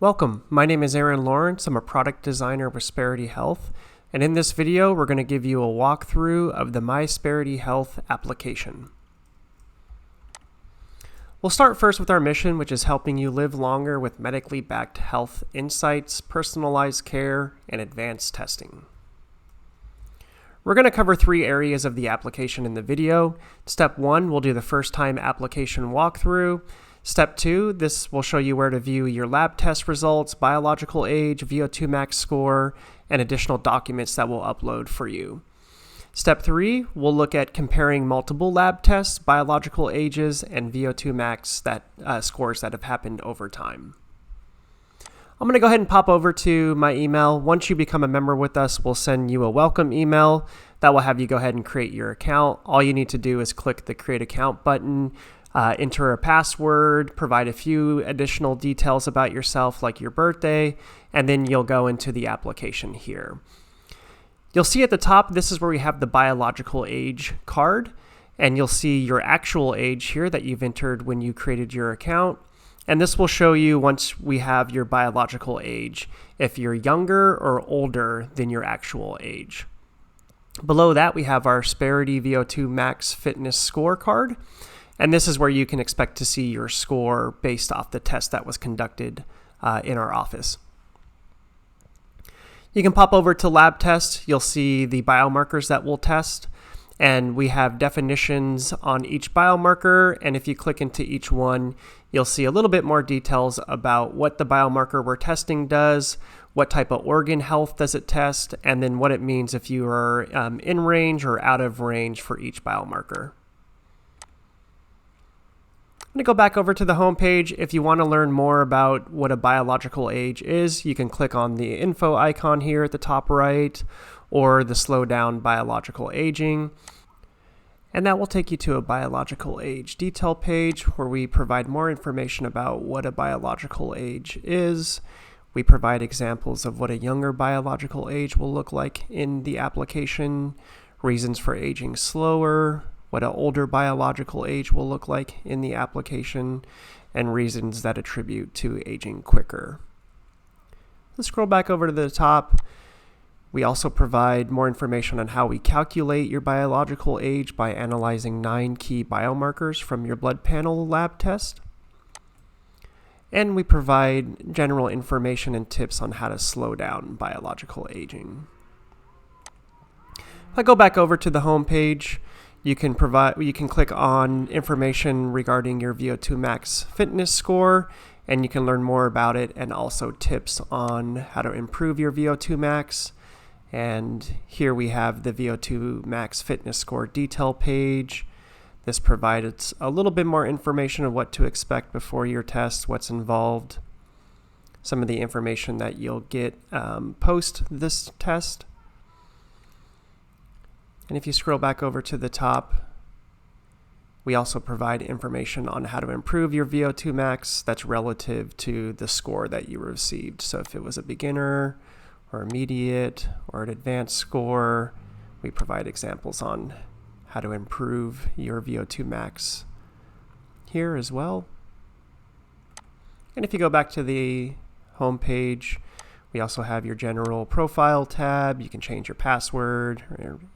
Welcome, my name is Aaron Lawrence. I'm a product designer with MySperityHealth, and in this video we're going to give you a walkthrough of the MySperityHealth application. We'll start first with our mission, which is helping you live longer with medically backed health insights, personalized care, and advanced testing. We're going to cover three areas of the application in the video. Step 1, we'll do the first time application walkthrough. Step 2, this will show you where to view your lab test results, biological age, VO2 max score, and additional documents that we'll upload for you. Step 3, we'll look at comparing multiple lab tests, biological ages, and VO2 max scores that have happened over time. I'm going to go ahead and pop over to my email. Once you become a member with us, we'll send you a welcome email that will have you go ahead and create your account. All you need to do is click the Create Account button, enter a password, provide a few additional details about yourself like your birthday, and then you'll go into the application here. You'll see at the top, this is where we have the biological age card, and you'll see your actual age here that you've entered when you created your account. And this will show you, once we have your biological age, if you're younger or older than your actual age. Below that, we have our Sperity VO2 Max Fitness Scorecard. And this is where you can expect to see your score based off the test that was conducted in our office. You can pop over to lab test. You'll see the biomarkers that we'll test. And we have definitions on each biomarker. And if you click into each one, you'll see a little bit more details about what the biomarker we're testing does, what type of organ health does it test, and then what it means if you are in range or out of range for each biomarker. I'm going to go back over to the home page. If you want to learn more about what a biological age is, you can click on the info icon here at the top right, or the slow down biological aging. And that will take you to a biological age detail page where we provide more information about what a biological age is. We provide examples of what a younger biological age will look like in the application, reasons for aging slower, what an older biological age will look like in the application, and reasons that attribute to aging quicker. Let's scroll back over to the top. We also provide more information on how we calculate your biological age by analyzing 9 key biomarkers from your blood panel lab test. And we provide general information and tips on how to slow down biological aging. If I go back over to the home page, you can click on information regarding your VO2 max fitness score, and you can learn more about it and also tips on how to improve your VO2 max. And here we have the VO2 max fitness score detail page. This provides a little bit more information of what to expect before your test, what's involved, some of the information that you'll get post this test. And if you scroll back over to the top, we also provide information on how to improve your VO2 max that's relative to the score that you received. So if it was a beginner or immediate or an advanced score, we provide examples on how to improve your VO2 max here as well. And if you go back to the home page, we also have your general profile tab. You can change your password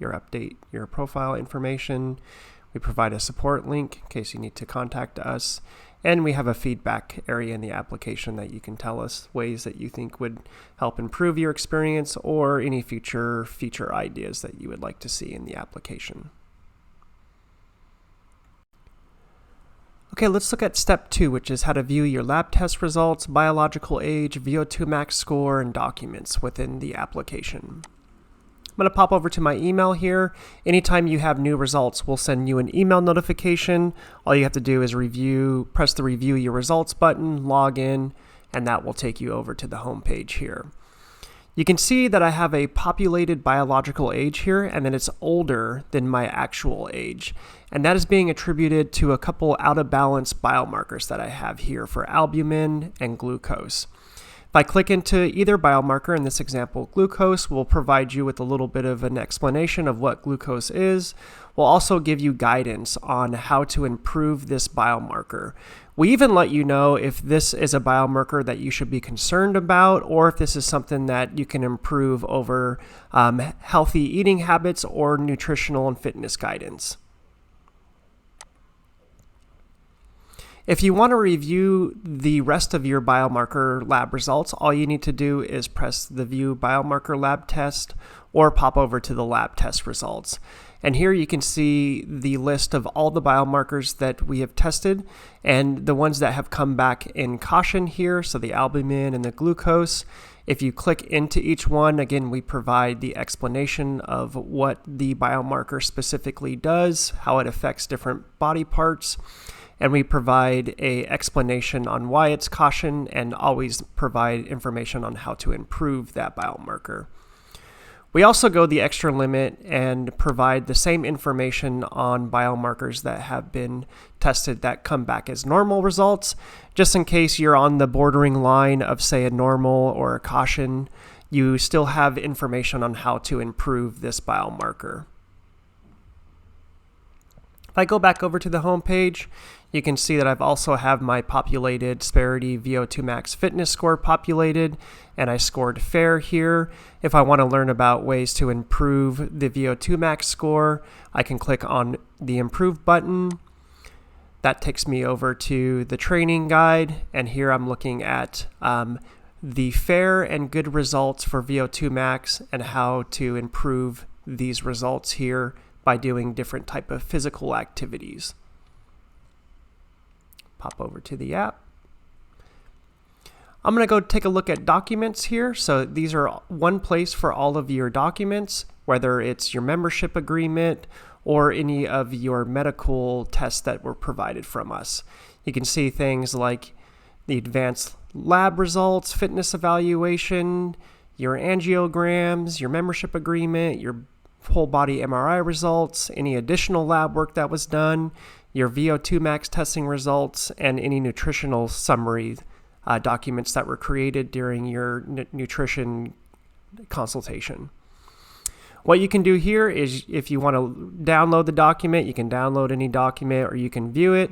or update your profile information. We provide a support link in case you need to contact us. And we have a feedback area in the application that you can tell us ways that you think would help improve your experience or any future feature ideas that you would like to see in the application. Okay, let's look at step 2, which is how to view your lab test results, biological age, VO2 max score, and documents within the application. I'm going to pop over to my email here. Anytime you have new results, we'll send you an email notification. All you have to do is press the review your results button, log in, and that will take you over to the home page here. You can see that I have a populated biological age here, and that it's older than my actual age. And that is being attributed to a couple out of balance biomarkers that I have here for albumin and glucose. If I click into either biomarker, in this example glucose, we'll provide you with a little bit of an explanation of what glucose is. We'll also give you guidance on how to improve this biomarker. We even let you know if this is a biomarker that you should be concerned about, or if this is something that you can improve over healthy eating habits or nutritional and fitness guidance. If you want to review the rest of your biomarker lab results, all you need to do is press the View Biomarker Lab Test or pop over to the lab test results. And here you can see the list of all the biomarkers that we have tested and the ones that have come back in caution here, so the albumin and the glucose. If you click into each one, again, we provide the explanation of what the biomarker specifically does, how it affects different body parts, and we provide an explanation on why it's caution and always provide information on how to improve that biomarker. We also go the extra limit and provide the same information on biomarkers that have been tested that come back as normal results, just in case you're on the bordering line of, say, a normal or a caution. You still have information on how to improve this biomarker. If I go back over to the home page, you can see that I've also have my populated Sperity VO2 Max fitness score populated, and I scored fair here. If I want to learn about ways to improve the VO2 Max score, I can click on the Improve button. That takes me over to the training guide, and here I'm looking at the fair and good results for VO2 Max and how to improve these results here by doing different type of physical activities. Pop over to the app. I'm going to go take a look at documents here. So these are one place for all of your documents, whether it's your membership agreement or any of your medical tests that were provided from us. You can see things like the advanced lab results, fitness evaluation, your angiograms, your membership agreement, your whole body MRI results, any additional lab work that was done, your VO2 Max testing results, and any nutritional summary documents that were created during your nutrition consultation. What you can do here is, if you want to download the document, you can download any document or you can view it.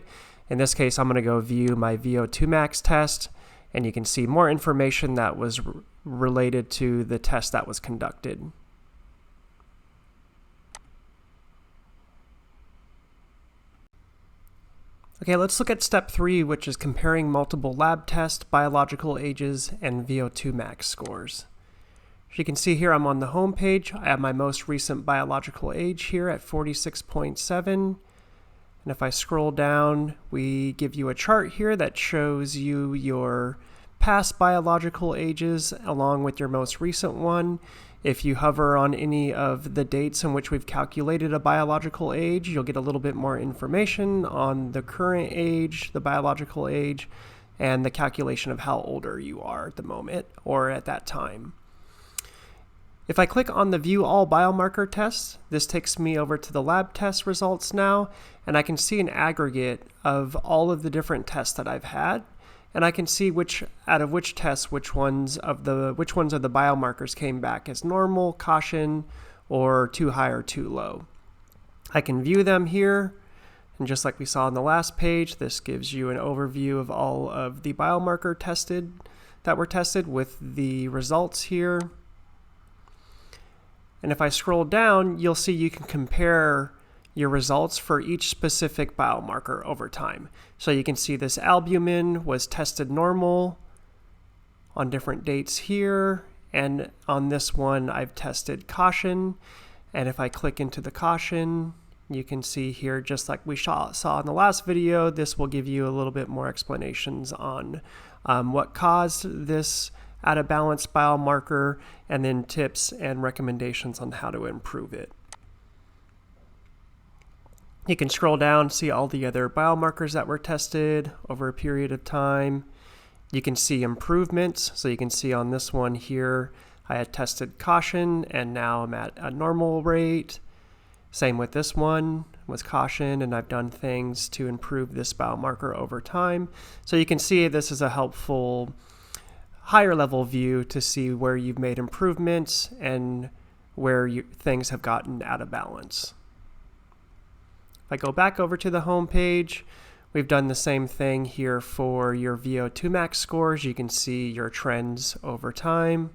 In this case, I'm going to go view my VO2 Max test, and you can see more information that was related to the test that was conducted. Okay, let's look at step 3, which is comparing multiple lab tests, biological ages, and VO2 Max scores. As you can see here, I'm on the home page. I have my most recent biological age here at 46.7. And if I scroll down, we give you a chart here that shows you your past biological ages along with your most recent one. If you hover on any of the dates in which we've calculated a biological age, you'll get a little bit more information on the current age, the biological age, and the calculation of how older you are at the moment or at that time. If I click on the View All Biomarker Tests, this takes me over to the lab test results now, and I can see an aggregate of all of the different tests that I've had. And I can see which tests, which ones of the biomarkers came back as normal, caution, or too high or too low. I can view them here, and just like we saw on the last page, this gives you an overview of all of the biomarker that were tested with the results here. And if I scroll down, you'll see you can compare your results for each specific biomarker over time. So you can see this albumin was tested normal on different dates here, and on this one I've tested caution. And if I click into the caution, you can see here, just like we saw in the last video, this will give you a little bit more explanations on what caused this out of balance biomarker, and then tips and recommendations on how to improve it. You can scroll down, see all the other biomarkers that were tested over a period of time. You can see improvements. So you can see on this one here, I had tested caution and now I'm at a normal rate. Same with this one, was caution, and I've done things to improve this biomarker over time. So you can see this is a helpful higher level view to see where you've made improvements and where things have gotten out of balance. If I go back over to the home page, We've done the same thing here for your VO2 max scores. You can see your trends over time.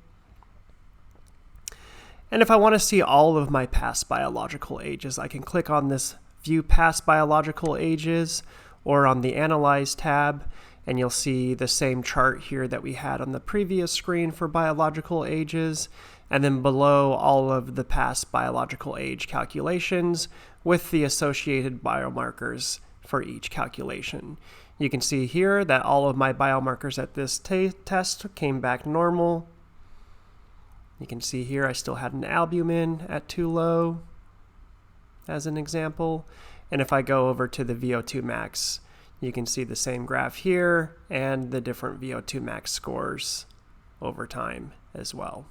And if I want to see all of my past biological ages, I can click on this View Past Biological Ages or on the Analyze tab, and you'll see the same chart here that we had on the previous screen for biological ages, and then below all of the past biological age calculations with the associated biomarkers for each calculation. You can see here that all of my biomarkers at this test came back normal. You can see here I still had an albumin at too low as an example. And if I go over to the VO2 max, you can see the same graph here and the different VO2 max scores over time as well.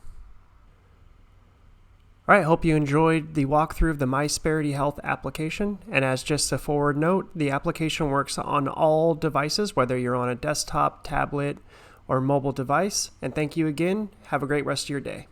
All right, hope you enjoyed the walkthrough of the MySperityHealth application. And as just a forward note, the application works on all devices, whether you're on a desktop, tablet, or mobile device. And thank you again. Have a great rest of your day.